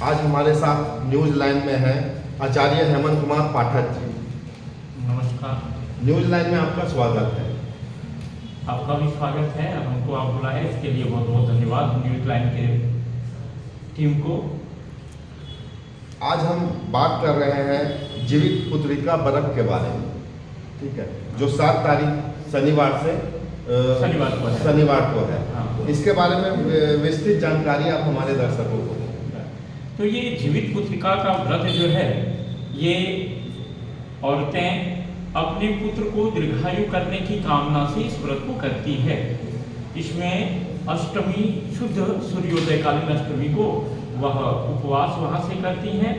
आज हमारे साथ न्यूज़ लाइन में है आचार्य हेमंत कुमार पाठक जी। नमस्कार। न्यूज़ लाइन में आपका स्वागत है। आपका भी स्वागत है। हमको आप बुलाए इसके लिए बहुत बहुत धन्यवाद न्यूज़ लाइन के टीम को। आज हम बात कर रहे हैं जीवित पुत्रिका व्रत के बारे में, ठीक है, जो 7 तारीख शनिवार से शनिवार को है। हाँ। इसके बारे में विस्तृत जानकारी आप हमारे दर्शकों को। तो ये जीवित पुत्रिका का व्रत जो है, ये औरतें अपने पुत्र को दीर्घायु करने की कामना से इस व्रत को करती है। इसमें अष्टमी, शुद्ध सूर्योदयकालीन अष्टमी को वह उपवास वहाँ से करती हैं,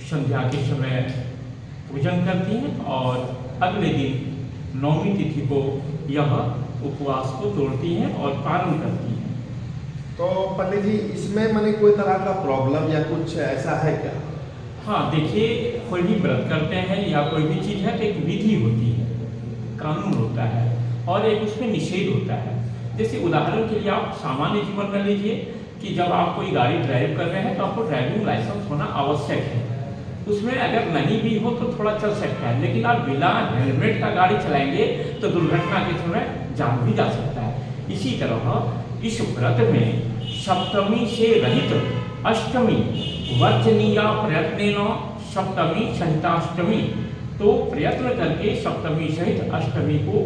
संध्या के समय पूजन करती हैं और अगले दिन नौमी तिथि को यह उपवास को तोड़ती हैं और पारण करती हैं। तो पंडित जी, इसमें मैंने कोई तरह का प्रॉब्लम या कुछ ऐसा है क्या? हाँ, देखिए, कोई भी व्रत करते हैं या कोई भी चीज़ है तो एक विधि होती है, कानून होता है और एक उसमें निषेध होता है। जैसे उदाहरण के लिए आप सामान्य जीवन में लीजिए कि जब आप कोई गाड़ी ड्राइव कर रहे हैं तो आपको ड्राइविंग लाइसेंस होना आवश्यक है। उसमें अगर नहीं भी हो तो थोड़ा चल सकता है, लेकिन आप बिना हेलमेट का गाड़ी चलाएंगे तो दुर्घटना के समय जान भी जा सकता है। इसी तरह इस व्रत में सप्तमी से रहित अष्टमी वर्जनीय प्रयत्नेन सप्तमी सहिताष्टमी, तो प्रयत्न करके सप्तमी सहित अष्टमी को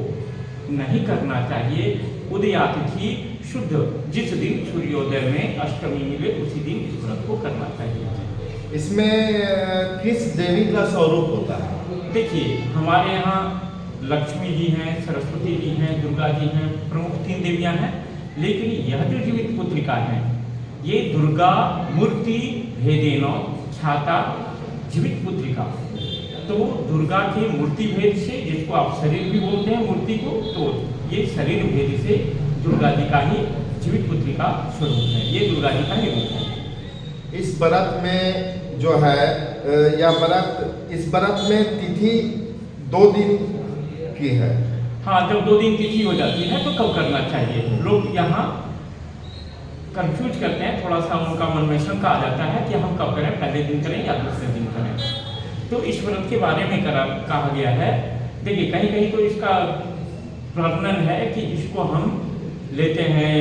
नहीं करना चाहिए। उदयातिथि शुद्ध जिस दिन सूर्योदय में अष्टमी मिले उसी दिन इस व्रत को करना चाहिए। इसमें किस देवी का स्वरूप होता है? देखिए, हमारे यहाँ लक्ष्मी जी हैं, सरस्वती जी हैं, दुर्गा जी हैं, प्रमुख 3 देवियाँ हैं। लेकिन यह जो जीवित पुत्रिका है, ये दुर्गा मूर्ति भेदेन ख्याता जीवित पुत्रिका। तो दुर्गा के मूर्ति भेद से, जिसको आप शरीर भी बोलते हैं मूर्ति को, तो ये शरीर भेद से दुर्गा जी का ही जीवित पुत्रिका स्वरूप है। ये दुर्गा जी का ही रूप है। इस व्रत में जो है इस व्रत में तिथि 2 दिन की है। हाँ, जब 2 दिन तिथि हो जाती है तो कब करना चाहिए? लोग यहाँ कंफ्यूज करते हैं, थोड़ा सा उनका मन में शंका आ जाता है कि हम कब करें, पहले दिन करें या दूसरे दिन करें। तो इस व्रत के बारे में कहा गया है। देखिए, कहीं कहीं तो इसका वर्णन है कि इसको हम लेते हैं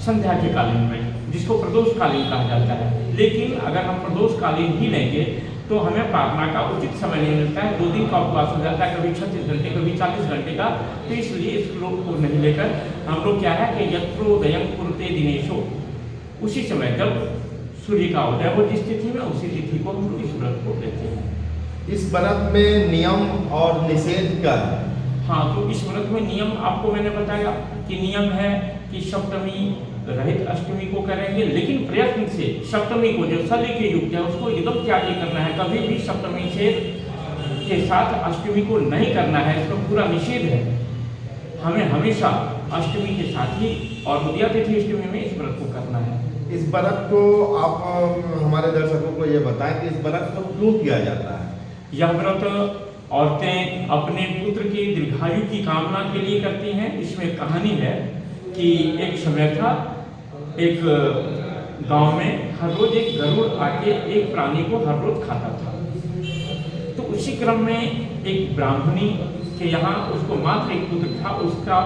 संध्या के कालीन में, जिसको प्रदोषकालीन कहा जाता है। लेकिन अगर हम प्रदोषकालीन ही लेंगे तो हमें प्रार्थना का उचित समय नहीं मिलता है। 2 दिन का उपवास हो जाता है, कभी 36 घंटे, कभी 40 घंटे का। तो इसलिए इस श्लोक को नहीं लेकर हम लोग क्या है कि यत्रोदयं कुरुते दिनेशो, उसी समय जब सूर्य का उदय हो जिस तिथि में, उसी तिथि को हम लोग इस व्रत को लेते हैं। इस व्रत में नियम और निषेध क्या है? हाँ, तो इस व्रत में नियम आपको मैंने बताया कि नियम है कि सप्तमी रहित अष्टमी को करेंगे, लेकिन प्रयत्न से सप्तमी को, जो शल्य के युक्त है, उसको एकदम त्याग करना है। कभी भी सप्तमी से के साथ अष्टमी को नहीं करना है, इसका पूरा निषेध है। हमें हमेशा अष्टमी के साथ ही और उदयातिथि अष्टमी में इस व्रत को करना है। इस व्रत को आप हमारे दर्शकों को ये बताएं कि इस व्रत को क्यों किया जाता है? यह व्रत औरतें अपने पुत्र की दीर्घायु की कामना के लिए करती हैं। इसमें कहानी है कि एक समय था, एक गांव में हर रोज एक गरुड़ आके एक प्राणी को हर रोज खाता था। तो उसी क्रम में एक ब्राह्मणी के यहाँ उसको मात्र एक पुत्र था, उसका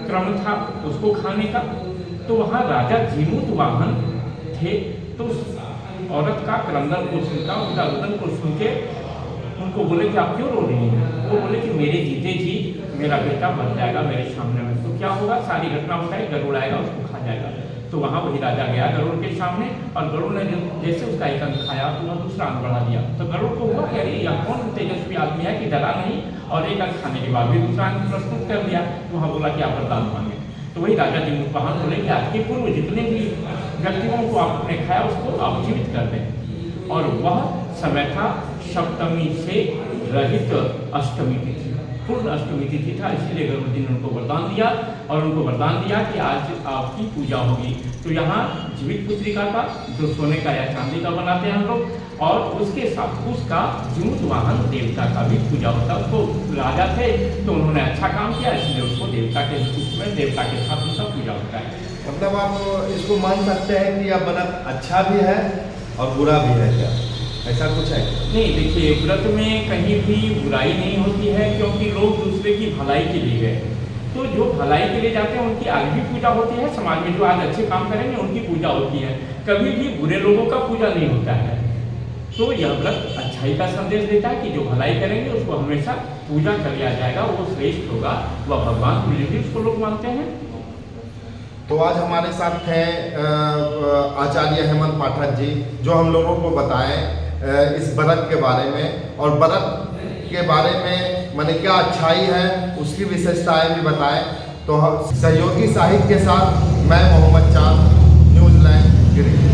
क्रम था उसको खाने का। तो वहाँ राजा जीमूतवाहन थे। तो उस औरत का क्रंदन को सुनकर, उनका रुदन को सुन के उनको बोले कि आप क्यों रो रही हैं? वो बोले कि मेरे जीते जी मेरा बेटा मर जाएगा मेरे सामने में। तो क्या होगा? सारी घटना बताई, गरुड़ आएगा उसको खा जाएगा। तो वहाँ वही राजा गया गरुड़ के सामने, और गरुड़ ने जैसे उसका एक अंग खाया तो वह दूसरा अंग बढ़ा दिया। तो गरुड़ को हुआ कि अरे यह कौन तेजस्वी आदमी है कि डरा नहीं और एक अंग खाने के बाद भी दूसरा अंग प्रस्तुत कर दिया। तो वहाँ बोला कि आप वरदान मांगे। तो वही राजा जीमूतवाहन बोले कि आज के पूर्व जितने भी व्यक्तियों को आपने खाया उसको आप जीवित कर दें। और वह समय था सप्तमी से रहित अष्टमी तिथि, पूर्ण अष्टमी तिथि था। इसीलिए गरुड़ जी ने उनको वरदान दिया और उनको वरदान दिया कि आज आपकी पूजा होगी। तो यहाँ जीवित पुत्रिका का, जो सोने का या चांदी का बनाते हैं हम लोग, और उसके साथ उसका जीमूतवाहन देवता का भी पूजा होता है। उसको राजा थे तो उन्होंने अच्छा काम किया, इसलिए उसको देवता के रूप में, देवता के साथ उनका पूजा होता है। मतलब आप इसको मान सकते हैं कि यह व्रत अच्छा भी है और बुरा भी है क्या, ऐसा कुछ है? नहीं, देखिए व्रत में कहीं भी बुराई नहीं होती है, क्योंकि लोग दूसरे की भलाई के लिए गए। तो जो भलाई के लिए जाते हैं उनकी आज भी पूजा होती है, समाज में जो आज अच्छे काम करेंगे उनकी पूजा होती है, कभी भी बुरे लोगों का पूजा नहीं होता है। तो यह व्रत अच्छाई का संदेश देता है कि जो भलाई करेंगे उसको हमेशा पूजा कर लिया जाएगा, वो श्रेष्ठ होगा, वह भगवान तुल्य भी उसको लोग मानते हैं। तो आज हमारे साथ हैं आचार्य हेमंत पाठक जी, जो हम लोगों को बताएं इस व्रत के बारे में, और व्रत के बारे में माने क्या अच्छाई है उसकी विशेषताएं भी बताएं। तो सहयोगी साहित्य के साथ मैं मोहम्मद चांद, न्यूज़लैंड गिरी।